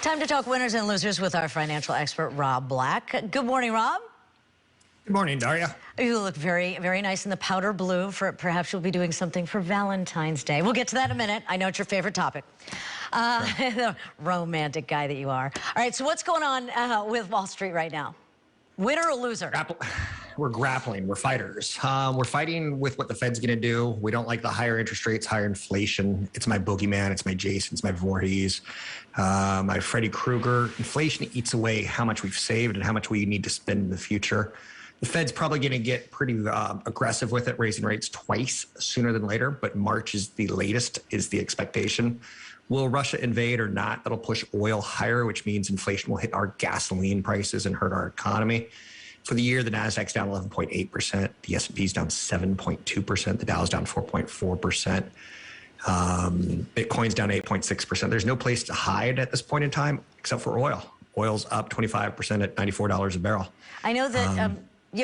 Time to talk winners and losers with our financial expert, Rob Black. Good morning, Rob. Good morning, Daria. You look very, very nice in the powder blue. Perhaps you'll be doing something for Valentine's Day. We'll get to that in a minute. I know it's your favorite topic. The romantic guy that you are. All right, so what's going on with Wall Street right now? Winner or loser? We're grappling. We're fighters. We're fighting with what the Fed's going to do. We don't like the higher interest rates, higher inflation. It's my boogeyman. It's my Jason. It's my Voorhees. My Freddy Krueger. Inflation eats away how much we've saved and how much we need to spend in the future. The Fed's probably going to get pretty aggressive with it, raising rates twice sooner than later, but March is the latest, is the expectation. Will Russia invade or not? That'll push oil higher, which means inflation will hit our gasoline prices and hurt our economy. For the year, the Nasdaq's down 11.8%. The S&P's down 7.2%. The Dow's down 4.4%. Bitcoin's down 8.6%. There's no place to hide at this point in time except for oil. Oil's up 25% at $94 a barrel. I know that.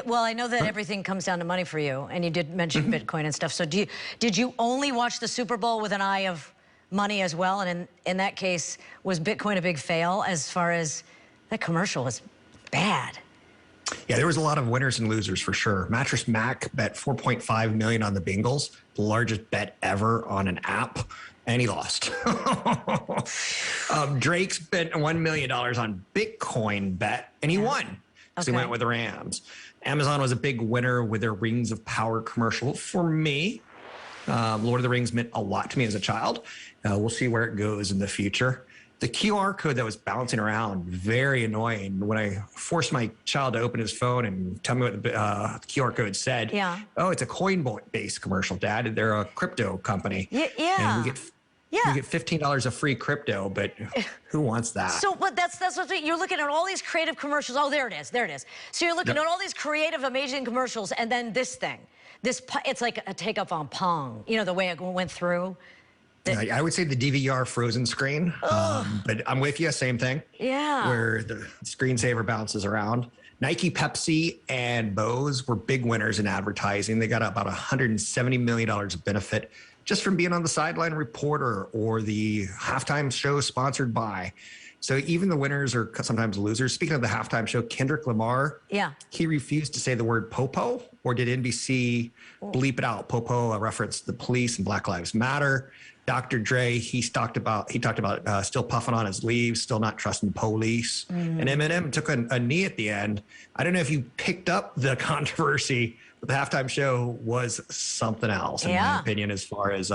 Well, I know that everything comes down to money for you, and you did mention Bitcoin and stuff. So, did you only watch the Super Bowl with an eye of money as well? And in that case, was Bitcoin a big fail as far as that commercial was bad? Yeah, there was a lot of winners and losers for sure. Mattress Mac bet $4.5 million on the Bengals, the largest bet ever on an app, and he lost. Drake's bet $1 million on Bitcoin bet, and he won. So he went with the Rams. Amazon was a big winner with their Rings of Power commercial. For me, Lord of the Rings meant a lot to me as a child. We'll see where it goes in the future. The QR code that was bouncing around, very annoying. When I forced my child to open his phone and tell me what the QR code said. Yeah. Oh, it's a Coinbase commercial, Dad. They're a crypto company. Yeah. And we get $15 of free crypto, but who wants that? So, but that's what you're looking at, all these creative commercials. Oh, there it is. So you're looking at all these creative, amazing commercials, and then this thing. It's like a takeoff on Pong. You know, the way it went through. I would say the DVR frozen screen, but I'm with you, same thing. Yeah. Where the screensaver bounces around. Nike, Pepsi, and Bose were big winners in advertising. They got about $170 million of benefit just from being on the sideline reporter or the halftime show sponsored by. So even the winners are sometimes losers. Speaking of the halftime show, Kendrick Lamar, he refused to say the word popo, or did NBC bleep it out? Popo referenced the police and Black Lives Matter. Dr. Dre, he talked about still puffing on his leaves, still not trusting the police. And Eminem took a knee at the end. I don't know if you picked up the controversy, but the halftime show was something else, in my opinion, as far as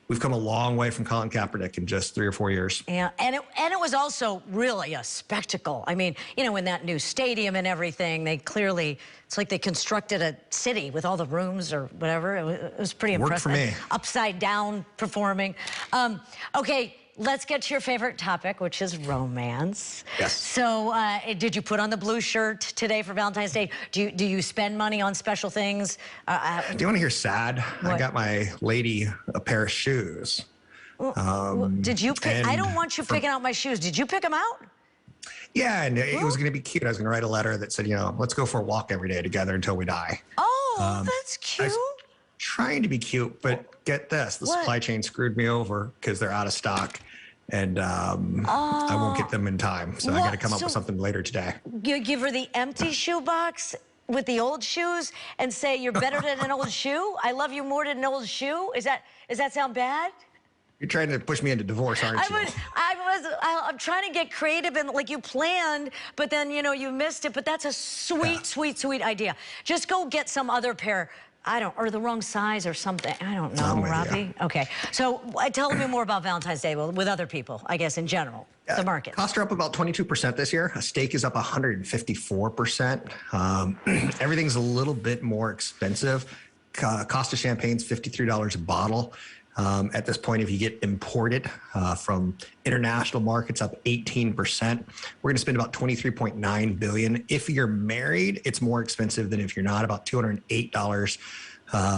we've come a long way from Colin Kaepernick in just 3 or 4 years. Yeah, and it was also really a spectacle. I mean, you know, in that new stadium and everything, they clearly, it's like they constructed a city with all the rooms or whatever. It was pretty impressive. Worked for me. Upside down performing. Okay, let's get to your favorite topic, which is romance. Yes. So, did you put on the blue shirt today for Valentine's Day? Do you spend money on special things? Do you want to hear sad? What? I got my lady a pair of shoes. Did you pick? I don't want you picking out my shoes. Did you pick them out? Yeah, and it was going to be cute. I was going to write a letter that said, you know, let's go for a walk every day together until we die. Oh, that's cute. Trying to be cute, but get this. The supply chain screwed me over because they're out of stock. And I won't get them in time. So I got to come up with something later today. You give her the empty shoe box with the old shoes and say, you're better than an old shoe? I love you more than an old shoe? Does that sound bad? You're trying to push me into divorce, aren't you? I'm trying to get creative and like you planned, but then, you know, you missed it. But that's a sweet, sweet idea. Just go get some other pair. Or the wrong size or something. I don't know, Robbie. Okay, so tell me more about Valentine's Day with other people, I guess, in general, the market. Costs are up about 22% this year. A steak is up 154%. Everything's a little bit more expensive. Cost of champagne's $53 a bottle. At this point, if you get imported from international markets, up 18%. We're going to spend about $23.9 billion. If you're married, it's more expensive than if you're not, about $208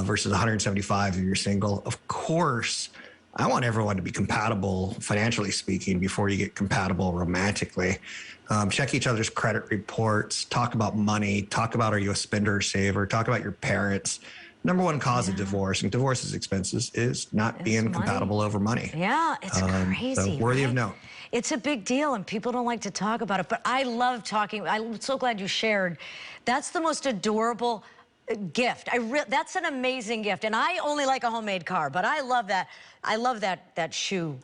versus $175 if you're single. Of course, I want everyone to be compatible, financially speaking, before you get compatible romantically. Check each other's credit reports, talk about money, talk about, are you a spender or saver, talk about your parents. Number one cause of divorce, and divorce's expenses, is not being compatible over money. Yeah, it's crazy. So worthy of note. It's a big deal, and people don't like to talk about it, but I love talking. I'm so glad you shared. That's the most adorable gift. That's an amazing gift, and I only like a homemade car, but I love that. I love that shoe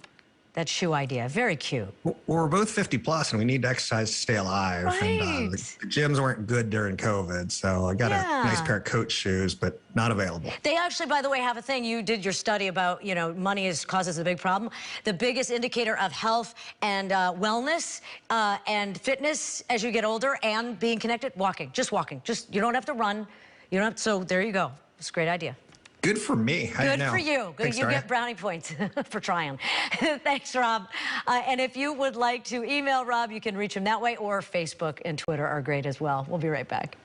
idea. Very cute. Well, we're both 50 plus, and we need to exercise to stay alive. Right. And the gyms weren't good during COVID, so I got a nice pair of Coach shoes, but not available. They actually, by the way, have a thing. You did your study about, you know, money causes a big problem. The biggest indicator of health and wellness and fitness as you get older and being connected, walking. Just walking. You don't have to run. You don't have to, so there you go. It's a great idea. Good for me. Good for you. Thanks, you get brownie points for trying. Thanks, Rob. And if you would like to email Rob, you can reach him that way, or Facebook and Twitter are great as well. We'll be right back.